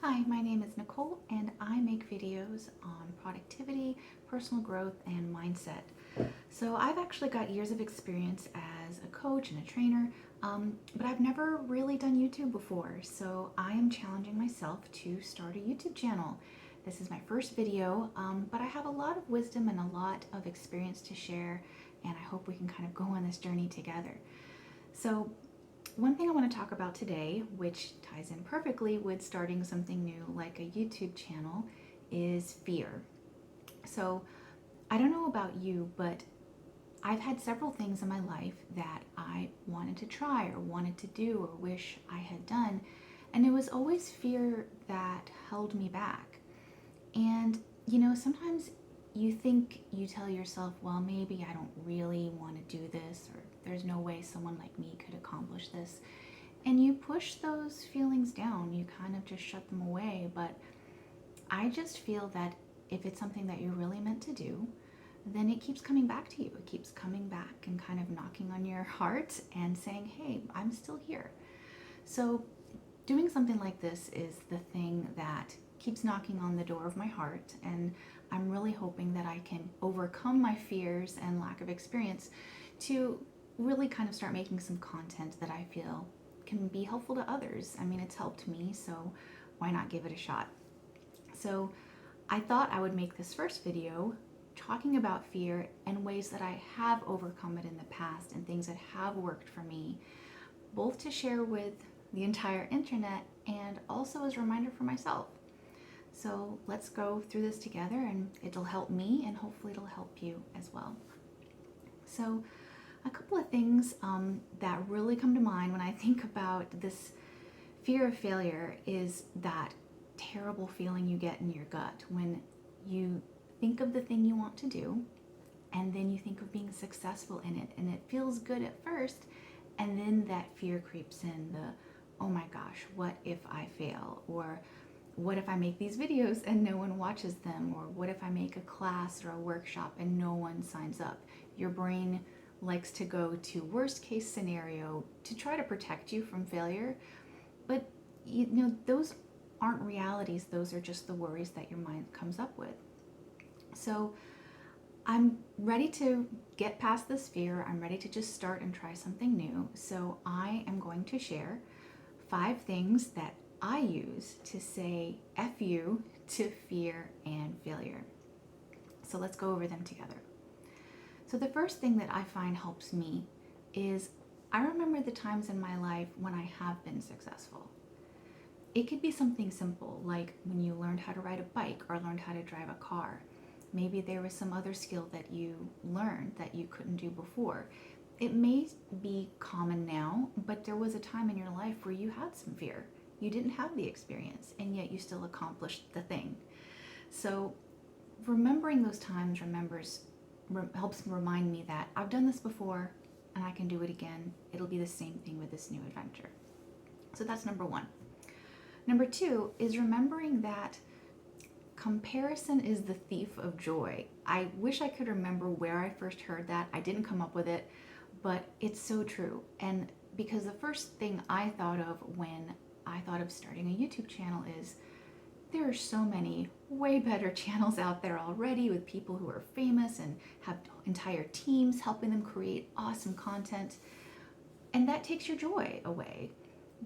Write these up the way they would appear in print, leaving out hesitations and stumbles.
Hi, my name is Nicole and I make videos on productivity, personal growth, and mindset. So I've actually got years of experience as a coach and a trainer, but I've never really done YouTube before. So I am challenging myself to start a YouTube channel. This is my first video, but I have a lot of wisdom and a lot of experience to share, and I hope we can kind of go on this journey together. So one thing I want to talk about today, which ties in perfectly with starting something new like a YouTube channel, is fear. So I don't know about you, but I've had several things in my life that I wanted to try or wanted to do or wish I had done, and it was always fear that held me back. And sometimes you tell yourself, well, maybe I don't really want to do this, or there's no way someone like me could accomplish this. And you push those feelings down, you kind of just shut them away. But I just feel that if it's something that you're really meant to do, then it keeps coming back to you. It keeps coming back and kind of knocking on your heart and saying, hey, I'm still here. So doing something like this is the thing that keeps knocking on the door of my heart, and I'm really hoping that I can overcome my fears and lack of experience to really kind of start making some content that I feel can be helpful to others. I mean, it's helped me, so why not give it a shot? So I thought I would make this first video talking about fear and ways that I have overcome it in the past and things that have worked for me, both to share with the entire internet and also as a reminder for myself. So let's go through this together, and it'll help me and hopefully it'll help you as well. So a couple of things that really come to mind when I think about this fear of failure is that terrible feeling you get in your gut when you think of the thing you want to do and then you think of being successful in it, and it feels good at first, and then that fear creeps in, the oh my gosh, what if I fail? Or what if I make these videos and no one watches them? Or what if I make a class or a workshop and no one signs up? Your brain likes to go to worst case scenario to try to protect you from failure. But those aren't realities. Those are just the worries that your mind comes up with. So I'm ready to get past this fear. I'm ready to just start and try something new. So I am going to share 5 things that I use to say F you to fear and failure. So let's go over them together. So the first thing that I find helps me is I remember the times in my life when I have been successful. It could be something simple, like when you learned how to ride a bike or learned how to drive a car. Maybe there was some other skill that you learned that you couldn't do before. It may be common now, but there was a time in your life where you had some fear. You didn't have the experience, and yet you still accomplished the thing. So remembering those times helps remind me that I've done this before and I can do it again. It'll be the same thing with this new adventure. So that's number 1. Number 2 is remembering that comparison is the thief of joy. I wish I could remember where I first heard that. I didn't come up with it, but it's so true. And because the first thing I thought of when I thought of starting a YouTube channel is there are so many way better channels out there already with people who are famous and have entire teams helping them create awesome content. And that takes your joy away.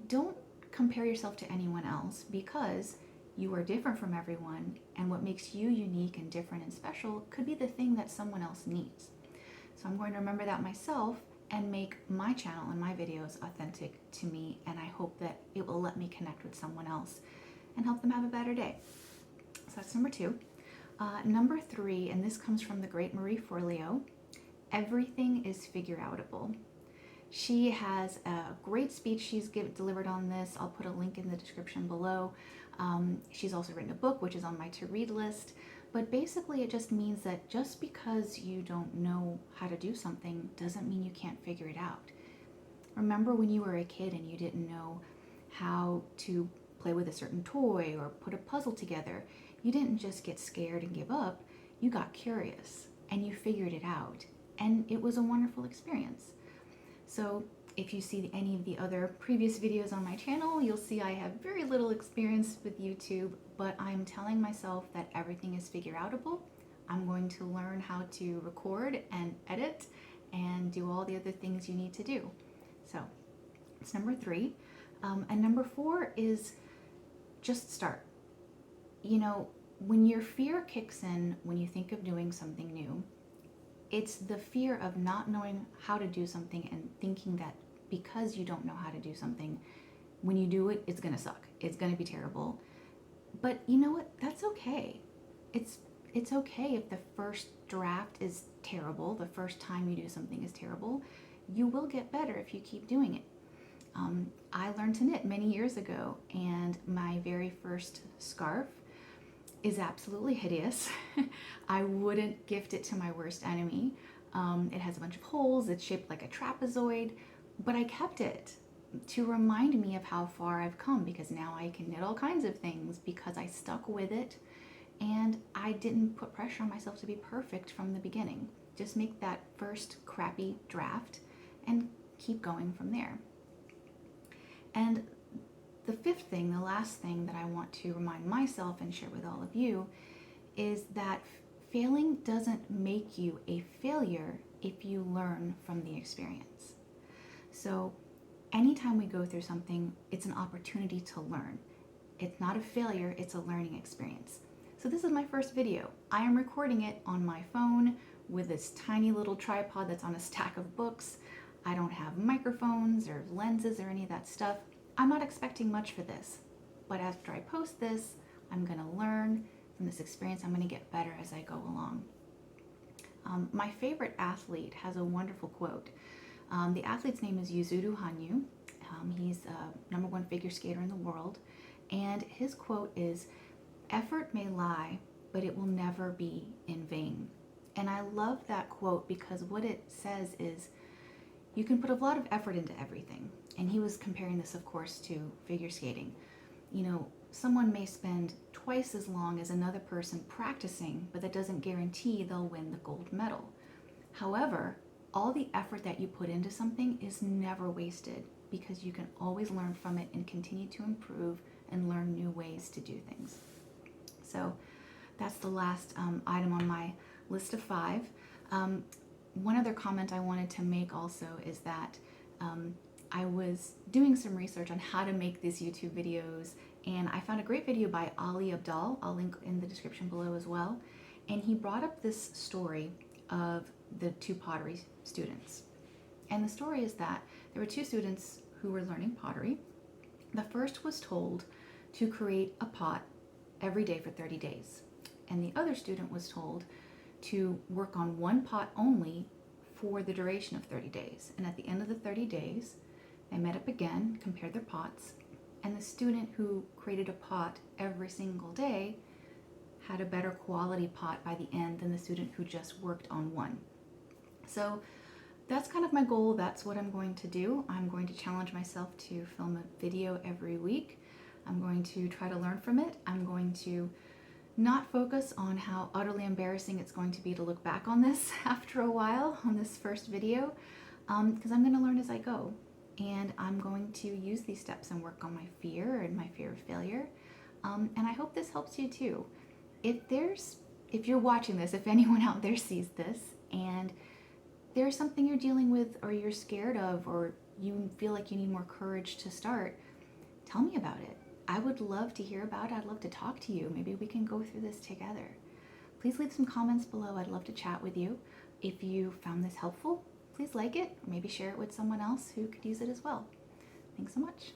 Don't compare yourself to anyone else, because you are different from everyone, and what makes you unique and different and special could be the thing that someone else needs. So I'm going to remember that myself and make my channel and my videos authentic to me, and I hope that it will let me connect with someone else and help them have a better day. So that's number 2. Number 3, and this comes from the great Marie Forleo, everything is figure-outable. She has a great speech she's delivered on this. I'll put a link in the description below. She's also written a book, which is on my to-read list. But basically, it just means that just because you don't know how to do something doesn't mean you can't figure it out. Remember when you were a kid and you didn't know how to play with a certain toy or put a puzzle together? You didn't just get scared and give up. You got curious and you figured it out. And it was a wonderful experience. So If you see any of the other previous videos on my channel, you'll see I have very little experience with YouTube, but I'm telling myself that everything is figure outable. I'm going to learn how to record and edit and do all the other things you need to do. So it's number 3. And number 4 is just start. You know, when your fear kicks in when you think of doing something new, it's the fear of not knowing how to do something and thinking that because you don't know how to do something, when you do it, it's gonna suck. It's gonna be terrible. But you know what? That's okay. It's okay if the first draft is terrible, the first time you do something is terrible. You will get better if you keep doing it. I learned to knit many years ago, and my very first scarf is absolutely hideous. I wouldn't gift it to my worst enemy. It has a bunch of holes, it's shaped like a trapezoid, but I kept it to remind me of how far I've come, because now I can knit all kinds of things because I stuck with it and I didn't put pressure on myself to be perfect from the beginning. Just make that first crappy draft and keep going from there. And the 5th thing, the last thing that I want to remind myself and share with all of you is that failing doesn't make you a failure if you learn from the experience. So anytime we go through something, it's an opportunity to learn. It's not a failure, it's a learning experience. So this is my first video. I am recording it on my phone with this tiny little tripod that's on a stack of books. I don't have microphones or lenses or any of that stuff. I'm not expecting much for this, but after I post this, I'm gonna learn from this experience. I'm gonna get better as I go along. My favorite athlete has a wonderful quote. The athlete's name is Yuzuru Hanyu. He's #1 figure skater in the world, and his quote is, "Effort may lie, but it will never be in vain." And I love that quote because what it says is you can put a lot of effort into everything. And he was comparing this, of course, to figure skating. You know, someone may spend twice as long as another person practicing, but that doesn't guarantee they'll win the gold medal. However, all the effort that you put into something is never wasted because you can always learn from it and continue to improve and learn new ways to do things. So that's the last item on my list of 5. One other comment I wanted to make also is that I was doing some research on how to make these YouTube videos, and I found a great video by Ali Abdal. I'll link in the description below as well. And he brought up this story of the 2 pottery students. And the story is that there were 2 students who were learning pottery. The first was told to create a pot every day for 30 days. And the other student was told to work on 1 pot only for the duration of 30 days. And at the end of the 30 days, they met up again, compared their pots, and the student who created a pot every single day had a better quality pot by the end than the student who just worked on 1. So that's kind of my goal. That's what I'm going to do. I'm going to challenge myself to film a video every week. I'm going to try to learn from it. I'm going to not focus on how utterly embarrassing it's going to be to look back on this after a while, on this first video, because I'm going to learn as I go. And I'm going to use these steps and work on my fear and my fear of failure. And I hope this helps you too. If you're watching this, if anyone out there sees this and there's something you're dealing with or you're scared of or you feel like you need more courage to start, tell me about it. I would love to hear about it. I'd love to talk to you. Maybe we can go through this together. Please leave some comments below. I'd love to chat with you. If you found this helpful, please like it or maybe share it with someone else who could use it as well. Thanks so much.